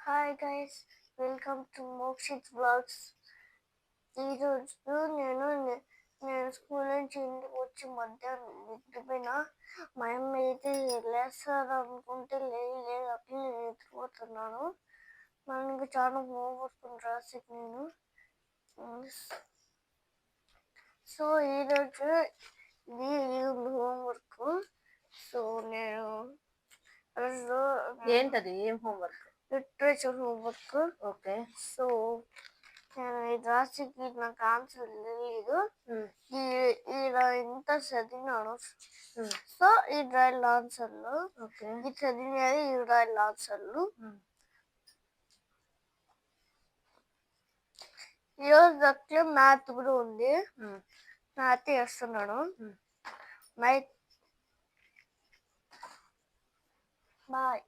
Hi guys, welcome to Mokshith blogs. ఈరోజు నేను school నుంచి ఇంటికి వచ్చి మధ్యాహ్నం నిద్రపోయినా. మా అమ్మ అయితే లేస్తారు అనుకుంటే లేదు, అట్లా నేను ఎత్తుకుపోతున్నాను. మనకి చాలా హోంవర్క్ రాసి నేను. సో ఈరోజు ఇది హోంవర్క్. సో నేను ఏంటది? ఏం homework? Literature homework. Okay. So నేను ఇది రాసి నాకు ఆన్సర్ తెలియదు. ఇలా ఇంత చదివినాను. సో ఈ రాయల్ ఆన్సర్లు, ఇది చదివినది ఈ రాయల్ ఆన్సర్లు. ఈరోజు అట్లే మ్యాథ్ కూడా ఉంది. మ్యాథ్ చేస్తున్నాను. Night bye.